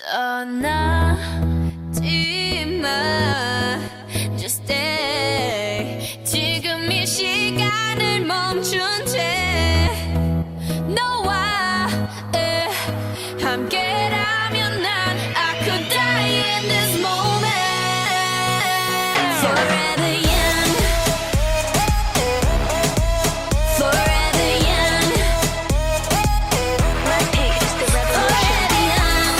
떠나지 마. Just stay. 지금 이 시간을 멈춘 채 너와 함께라면 난 I could die in this moment. Forever young. Forever young. Blackpink is the revolution.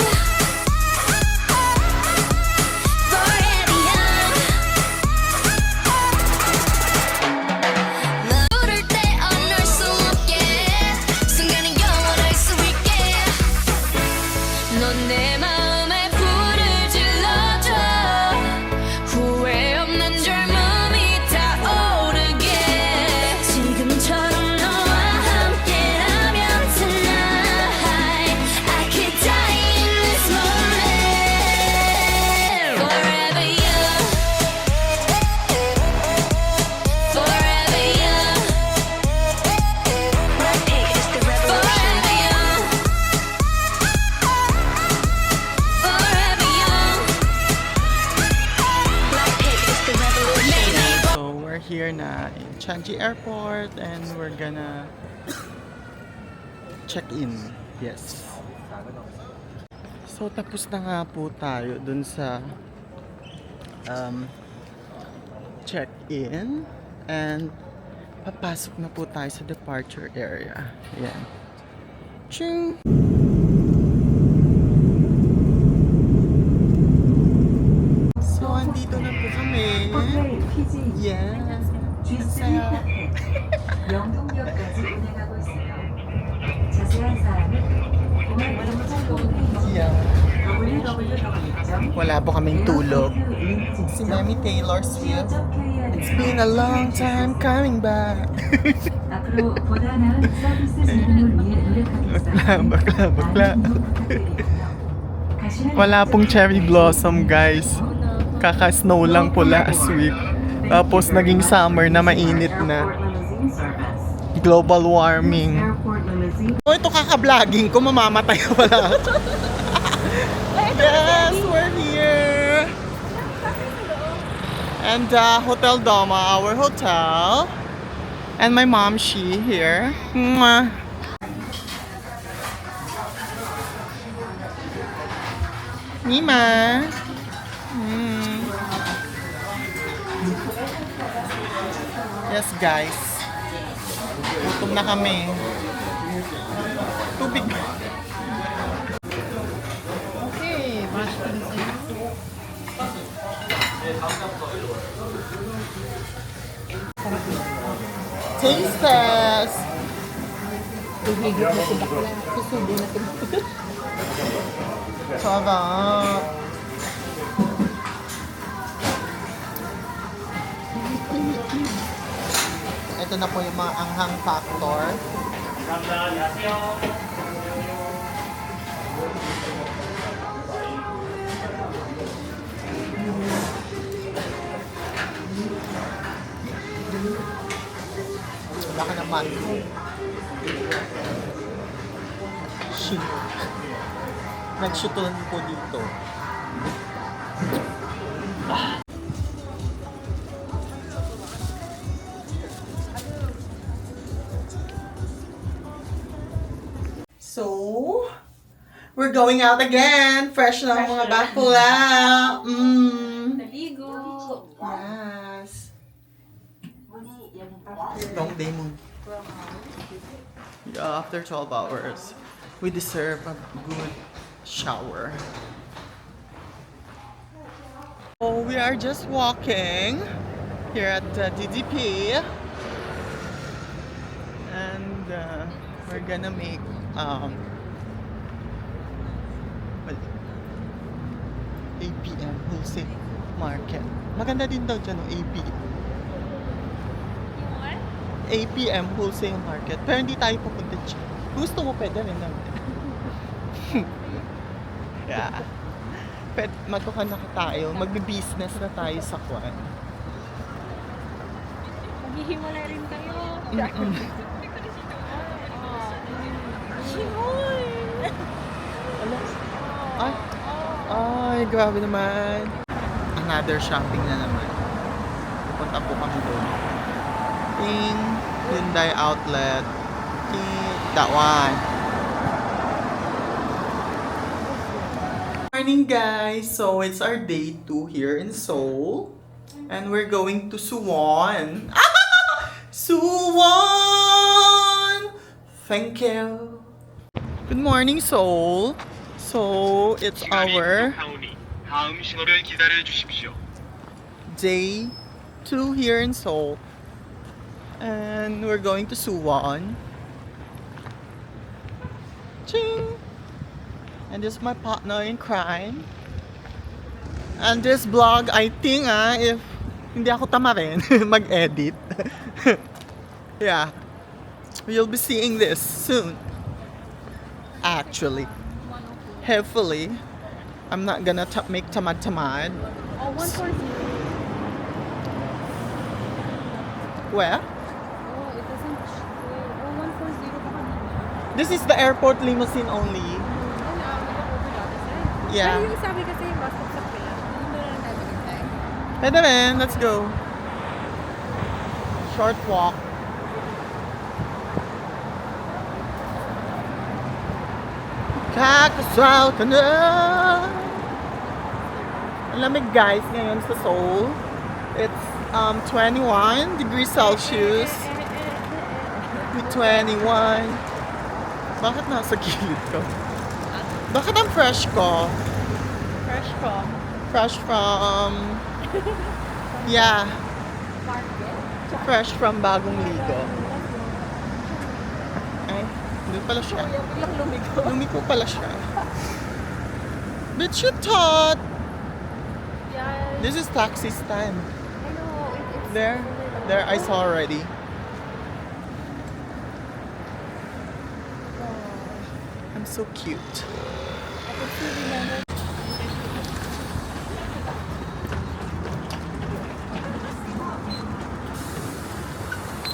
Forever young. 부를 때 어쩔 수 없게 순간은 영원할 수 있게 넌 내 마음에 불을 질러줘 후회 없는 젊음이 타오르게 지금처럼 너와 함께라면 tonight I could die in this moment. Forever young. Forever young. Blackpink is the revolution. Forever young. Forever young. Blackpink is the revolution. So we're here na in Changi Airport and we're gonna check in. Yes. So tapos na nga po tayo dun sa check-in and papasok na po tayo sa departure area. Yan. Ching! So andito na po kami. Yeah. G3 영동역까지 운행하고 있으며 자세한 사항은 공항 정보통 홈페이지 Yeah. www.kr.kr Wala po kaming tulog. Si Mami Taylor Swift. It's been a long time coming back. 앞으로 보다 나은 서비스 제공을 위해 노력하겠습니다. bakla. 가시는 Wala pong cherry blossom, guys. Kaka-snow lang po last week. Tapos naging summer na mainit na. Global warming. Oh, ito kaka-vlogging ko. Mamamatay ko pala. Yes, we're here. And Hotel Doma, our hotel. And my mom, she here. Mwah. Mima. Yes, guys. Gutom na kami. Tubig. Okay, mash taste test. Sarap. Ito na po yung mga anghang factor. Wala ka naman. Shit. Nag-shootun po dito. So, we're going out again. Fresh na ang mga bakla. Naligo. Yes. Long day mo. Yeah, after 12 hours, we deserve a good shower. So, we are just walking here at DDP. And we're gonna make APM Wholesale Market. Maganda din daw dyan, APM. APM Wholesale Market. Pero hindi tayo pupunta dyan. Gusto mo, pwede rin naman. Yeah. Magkuhan na tayo. Magbe-business na tayo sa Kwan. Maghihiwalay rin kayo. Ay, Ay, grabe naman. Another shopping na naman. Pupunta po kami doon. Ting, Hyundai Outlet. Ting, that one. Morning guys! So it's our day 2 here in Seoul. And we're going to Suwon. Suwon! Thank you. Good morning, Seoul. So it's our 다음 신호를 기다려 주십시오. day 2 here in Seoul. And we're going to Suwon. Ching! And this is my partner in crime. And this vlog, I think if hindi ako tama rin mag-edit. Yeah. You'll be seeing this soon. Actually. Hopefully. I'm not gonna make tamad-tamad. Oh, 140. Where? Oh, it doesn't. Oh, 140 pa kanina. This is the airport limousine only. Yeah. Ay, yung sabi kasi yung bus stop sila. Hindi mo lang tayo maghintay. Pwede rin, let's go. Short walk. Kakasal ka na. Ang lamig guys ngayon sa Seoul. It's 21 degrees Celsius. With 21. Bakit nasa gilid ko? Bakit ang fresh ko? Fresh from Fresh from... Yeah, market. fresh from bagong ligo. Ay, doon pala siya. Yung biglang lumigo. Lumiko pala siya. But you thought Yeah. this is taxi stand. I know. It's There I saw already. I'm so cute. I could still remember.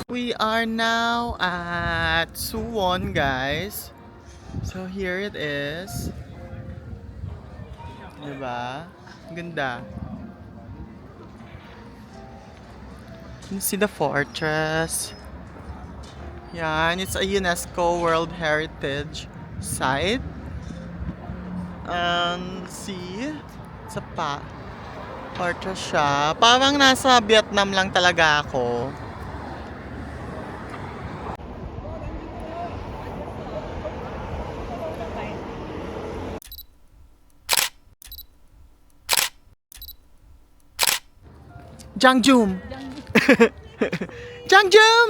We are now at Suwon, guys. So here it is. Diba? Ganda. You can see the fortress. Yan, it's a UNESCO World Heritage Site. See? It's a fortress siya. Parang nasa Vietnam lang talaga ako. Jangjum! Jangjum!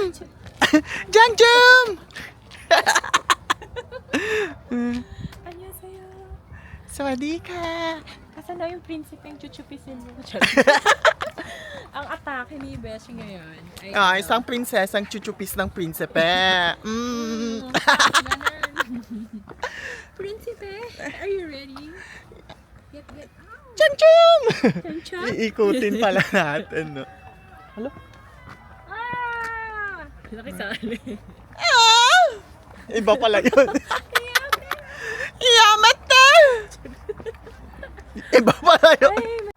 Jangjum! Annyeonghaseyo. Sawadee ka! Kasan daw yung prinsipeng chuchupisin mo? Ang atake ni Beshi ngayon ay Isang prinsesang chuchupis ng prinsipe. Mm. Prinsipe, are you ready? Get out. Jangjum! Chancha? Iikutin pala natin, no? Hello? Ah! Nakisali. Ah! Iba pala yun. Yamate! Iba pala yun.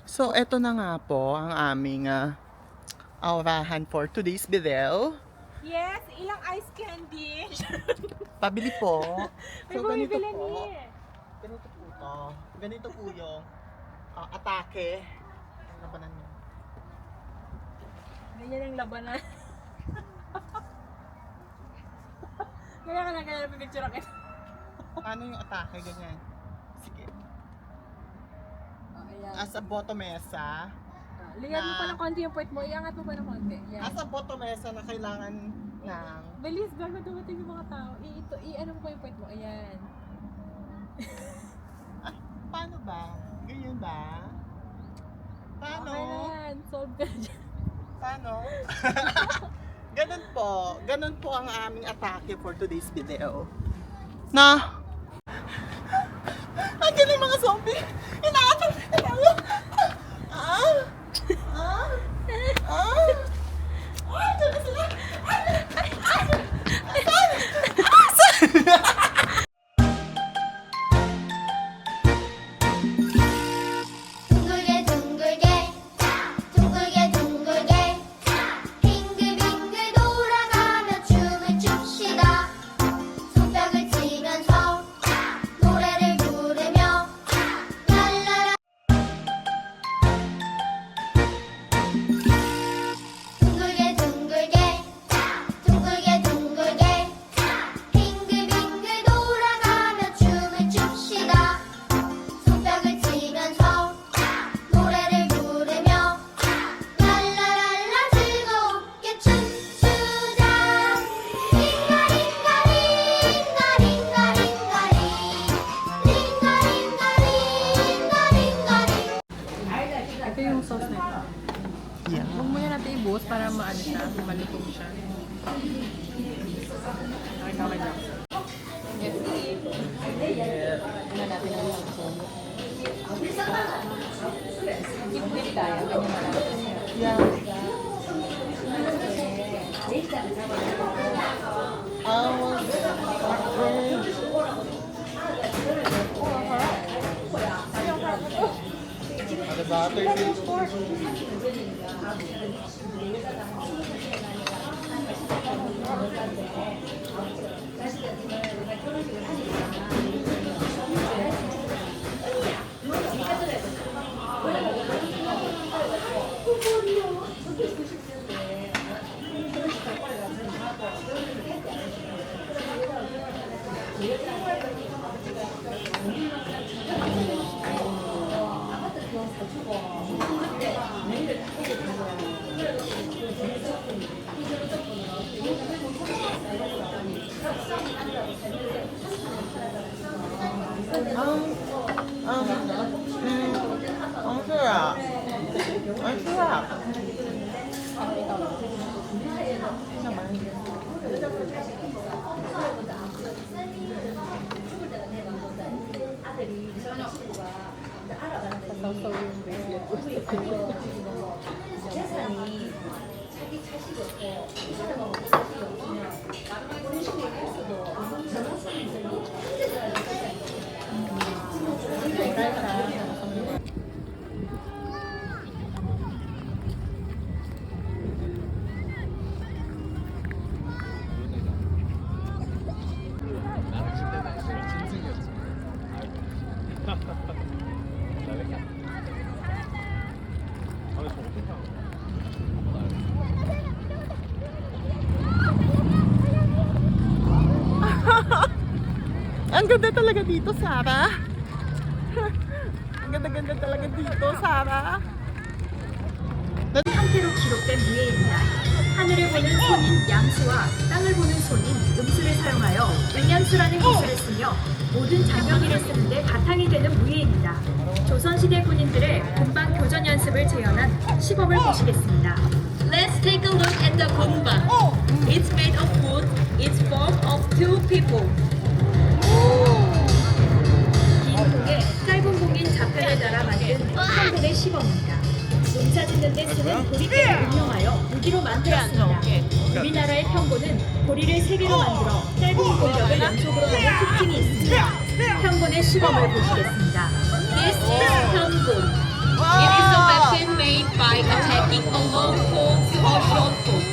So, eto na nga po ang aming aurahan for today's video. Yes, ilang ice candy. Pabili po. May bumibili po. ni. Ganito po to. Ganito po yung atake. Ang labanan niya. Ganyan ang labanan. Kaya ka na ganyan pipicture ako. Paano yung atake? Ganyan. Sige. Ayan. As a botomesa. Ligan mo pa ng konti yung puwet mo. Iangat mo pa ng konti. Yan. As a botomesa na kailangan ng... Bilis, bago dumating yung mga tao. I-ano mo pa yung puwet mo. Ayan. Paano ba? Ganyan ba? Paano? Okay na yan. Solve ka na dyan. Paano? Ganun po ang aming atake for today's video. Na! Ang galing mga zombie! Inaatang! Ah! Ah! Ah! Ay, dyan na sila! Malutong siya. Okay lang. Ano natin ang langsong? Hindi tayo. Yeah. Ada butter dito. Ang sarap. Ang sarap. Sasaw yung bracelet. Ang ganda talaga dito, Sarah. Ang ganda-ganda talaga dito, Sarah. 형태로 기록된 무예입니다. 하늘을 보는 손인 양수와 땅을 보는 손인 음수를 사용하여 음양수라는 기술을 쓰며 모든 장명기를 쓰는데 바탕이 되는 무예입니다. 조선시대 군인들의 군방 교전 연습을 재현한 시범을 보시겠습니다. Let's take a look at the gumba. It's made of wood. It's formed of two people. 긴 공에 짧은 공인 좌편을 달아 만든 한군의 시범입니다. 농사 짓는 데 쓰는 보리깨를 응용하여 무기로 만들었습니다. 우리나라의 편고는 보리를 3개로 만들어 짧은 공격을 연속으로 하는 특징이 있습니다. 편곤의 시범을 보시겠습니다. This is Hyungun. It is a weapon made by attacking a long pole to a short pole.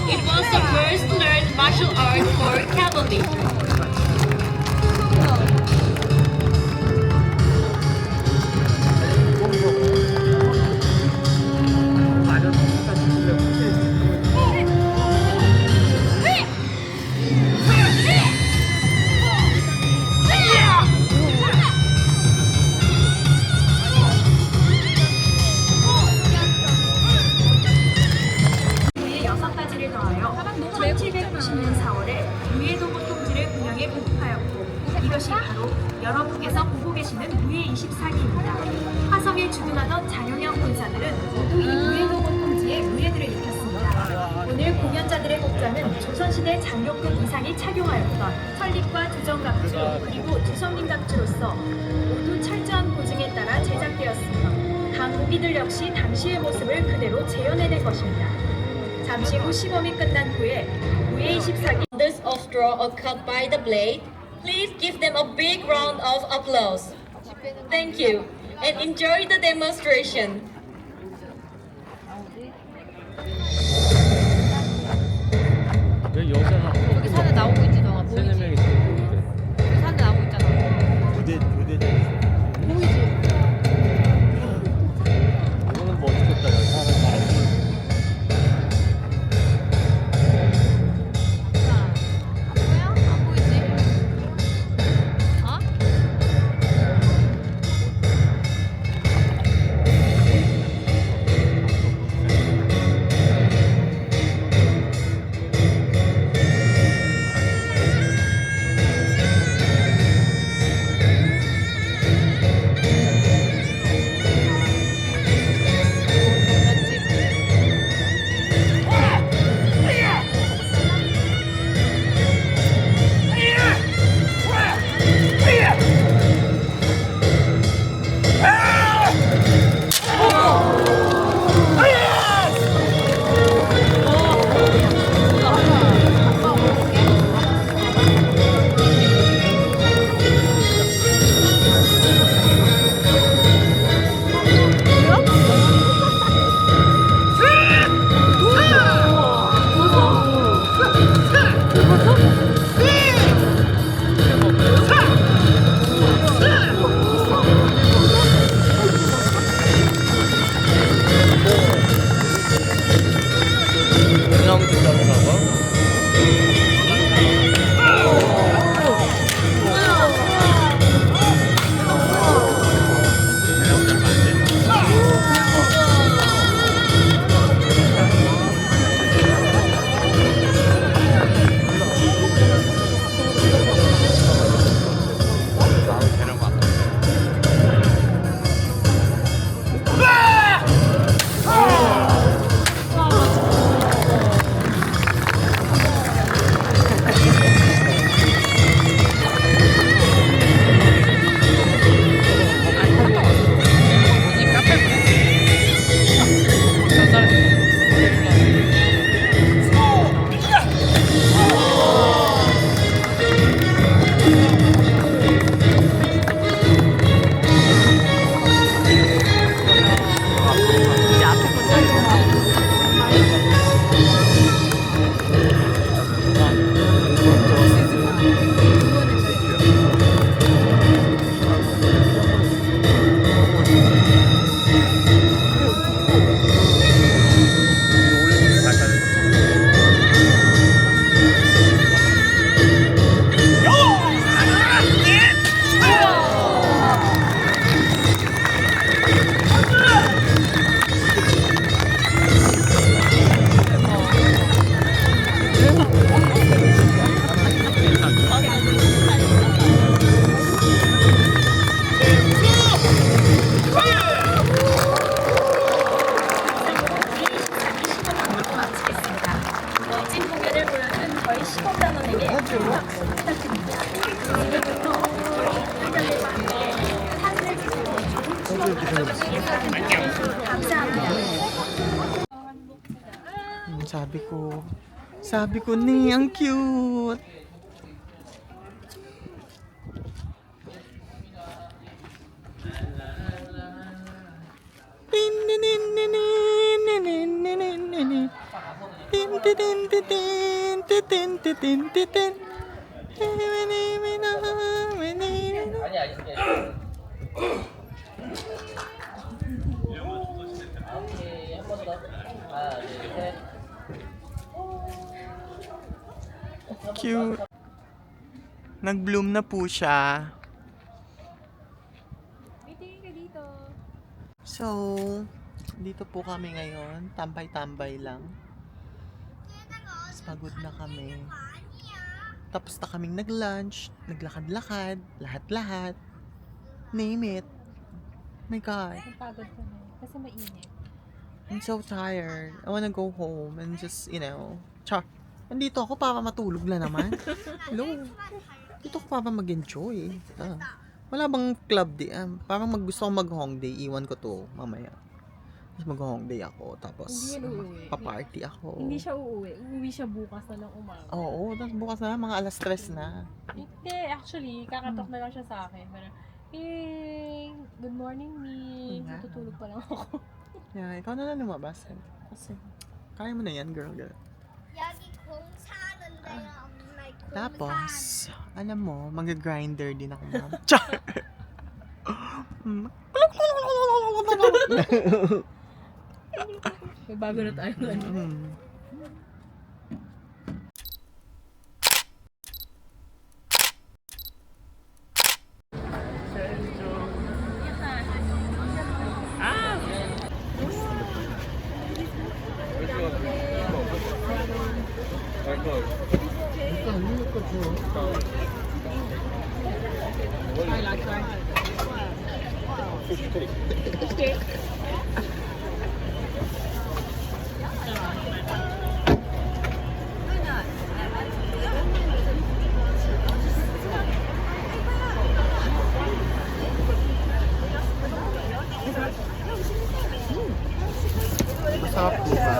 It was the first learned martial art for cavalry. 무예 6가지를 더하여 1790년 4월에 무예도보 통지를 군영에 공급하였고 이것이 바로 여러분께서 보고 계시는 무예 24기입니다. 화성에 주둔하던 장영영 군사들은 모두 이 무예도보 통지에 무예들을 입혔습니다. 오늘 공연자들의 복장은 조선시대 장교급 이상이 착용하였던 설립과 두정갑주 그리고 두성림갑주로서 모두 철저한 보증에 따라 제작되었으며 각 무기들 역시 당시의 모습을 그대로 재현해낸 것입니다. 잠시 후 시범이 끝난 후에 무예 24기 This of straw or cut by the blade. Please give them a big round of applause. Thank you and enjoy the demonstration. 왜 여자가 여기 산에 나오고 있지, 너가 보이지? 세네 명이 있는데 여기 산에 나오고 있잖아. 부대장 보이지? 이거는 뭐 어떻게 따라 사람 말씀을 안 보여? 안 보이지? 어? Sabi ko ni, ang cute. Tin tin tin tin tin tin tin tin tin tin tin tin tin. Cute. Nag-bloom na po siya. Meeting ka dito. So, dito po kami ngayon. Tambay-tambay lang. Tapos pagod na kami. Tapos na kaming nag-lunch, naglakad-lakad, lahat-lahat. Name it. My God. Napagod ka na. Kasi mainit. I'm so tired. I wanna go home and just, Nandito ako para matulog na naman. Hello. Dito ako para mag-enjoy. Wala bang club day? Parang gusto ko mag-hong day. Iwan ko to mamaya. Tapos mag-hong day ako. Tapos Hindi yan uuwi. pa-party ako. Hindi siya uuwi. Uuwi siya bukas na ng umaga. Oo. Tapos bukas na mga alas 3 na. Hindi, actually, kakatok na lang siya sa akin. Pero, hey, good morning, me. Yeah. Natutulog pa lang ako. Yeah, ikaw na lang lumabas. Kasi, Kaya mo na yan, girl. 여기 공사하는데요. 엄마 Tapos, alam mo, mag-grinder din ako, ma'am. Char! may bago na tayo. Mm. Masarap po ba?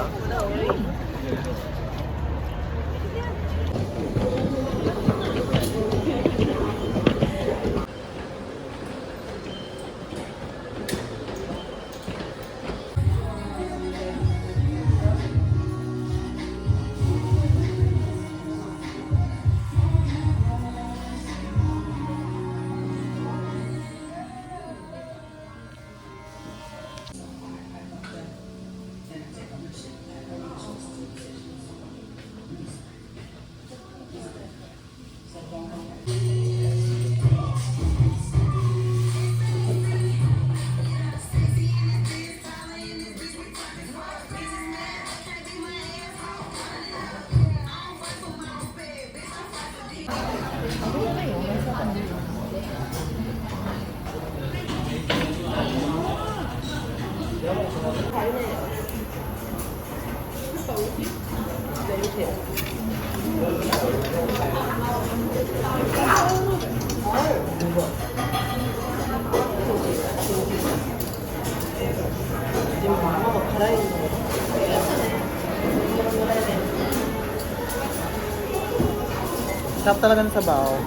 Sarap talaga ng sabaw.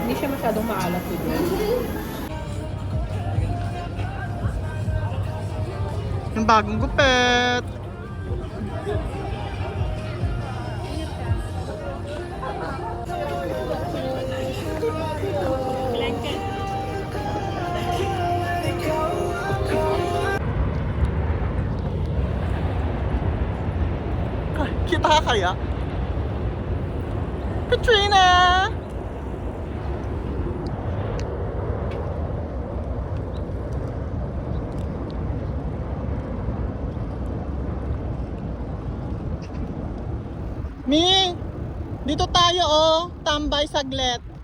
Hindi siya masyadong maalat dito. Yung bagong gupet. Kita ka kaya? Katrina! Mi! Dito tayo oh! Tambay saglit!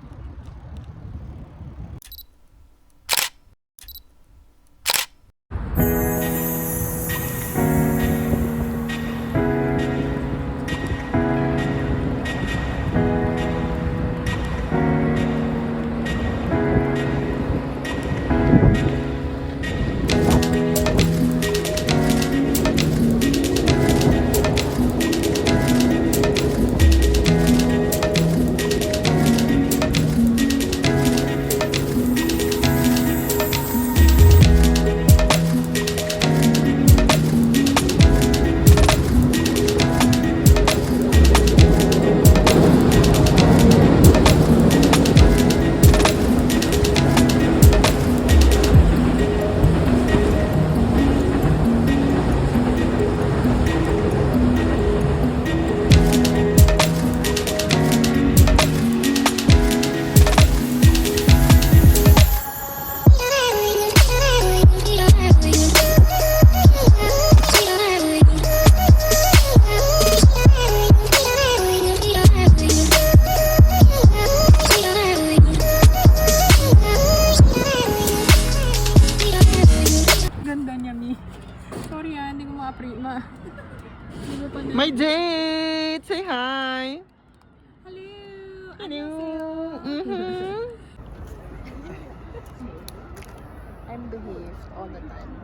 I'm behaved all the time.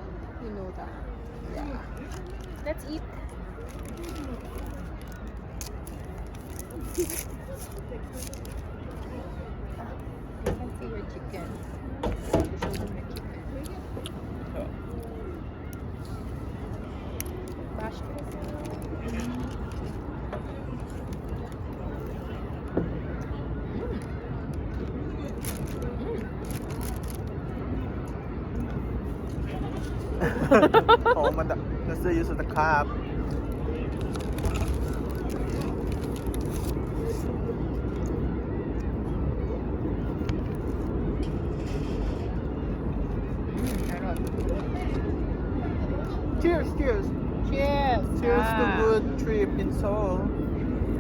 You know that. Yeah. Let's eat. I can see your chicken. Show them your chicken. Bash Oh, that's the use of the cup. Cheers, cheers. Cheers! Cheers to good trip in Seoul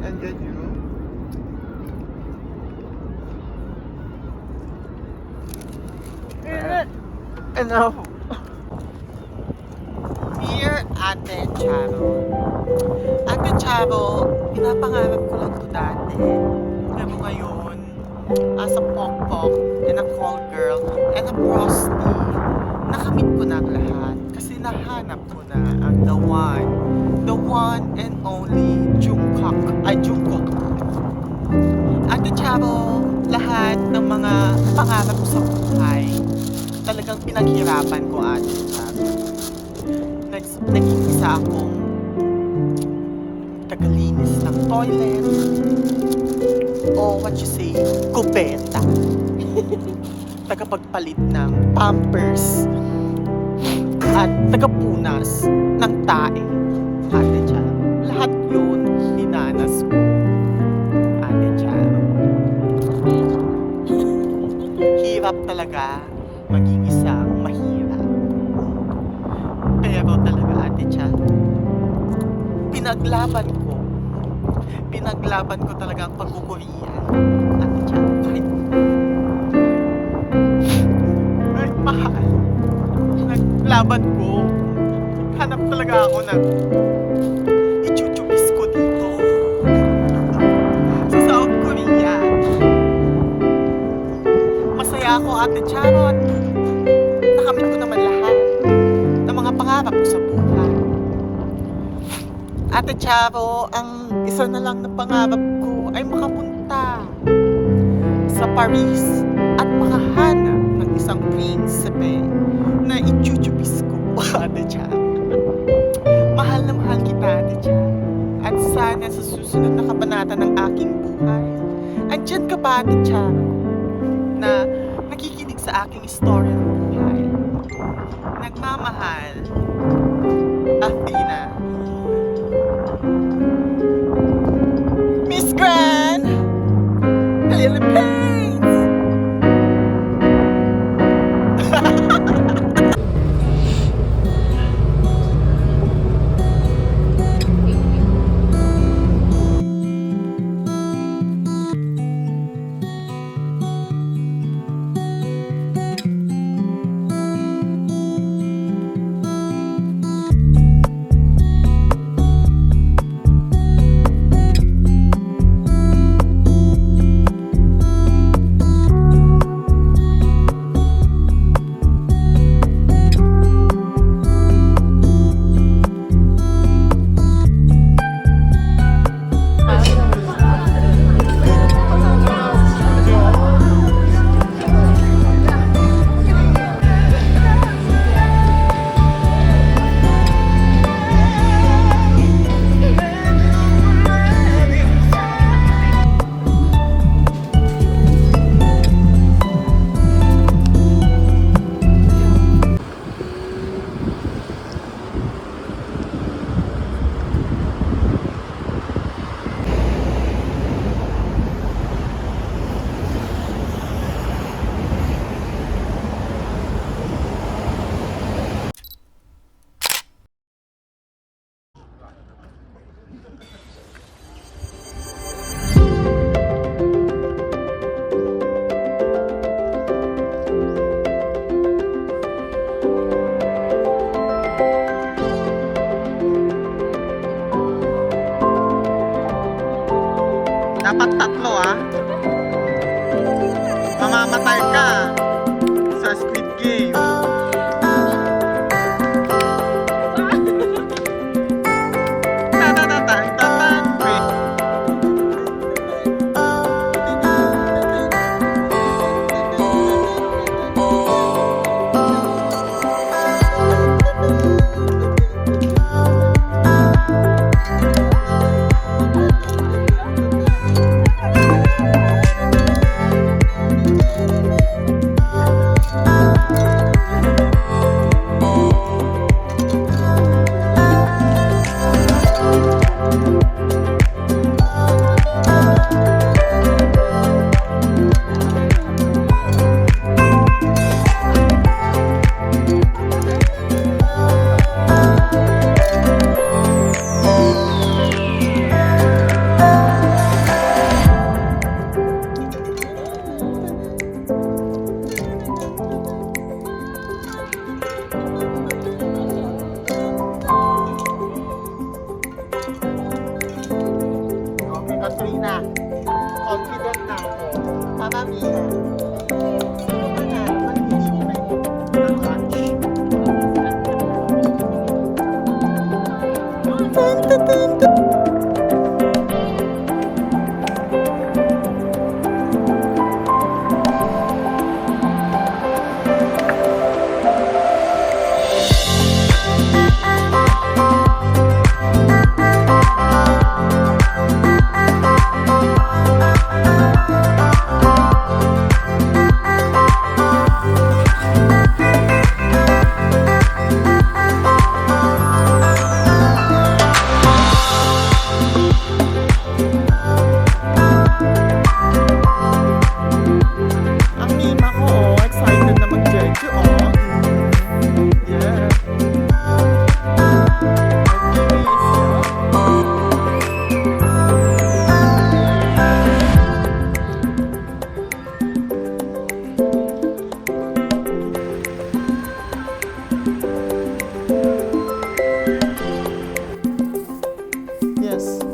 and Jeju. And now, dear Ate Charo. Ate Charo, pinapangarap ko lang to dati. Pero ngayon, as a pok-pok and a call girl and a prosti, nakamit ko na ang lahat. Kasi nahanap ko na ang the one and only Jungkook. Jungkook. Ate Charo, lahat ng mga pangarap ko sa buhay, talagang pinaghirapan ko, Ate Charo. Naging isa akong tagalinis ng toilet o what you say, kubeta. Tagapagpalit ng pampers at tagapunas ng tae. Ate Charo, lahat yun dinanas ko. Ate Charo, hirap talaga maging isang mahirap. Pero talaga, Ate Charo, pinaglaban ko talaga ang pagkukuriyan. Ate Charo, kahit mahal, naglaban ko. Hanap talaga ako na ichuchubis ko dito sa South Korea. Masaya ako, Ate Charo, at nakamit ko naman lahat ng mga pangarap ko sa buhay. Ate Charo, ang isa na lang na pangarap ko ay makapunta sa Paris at makahanap ng isang prinsipe na ichuchubis ko. Ate Charo, mahal na mahal kita, Ate Charo. At sana sa susunod na kabanata ng aking buhay, andyan ka ba, Ate Charo, na nakikinig sa aking istorya ng buhay. Nagmamahal, Athena. Miss Grand Philippines! invite you all. Yeah. Yes.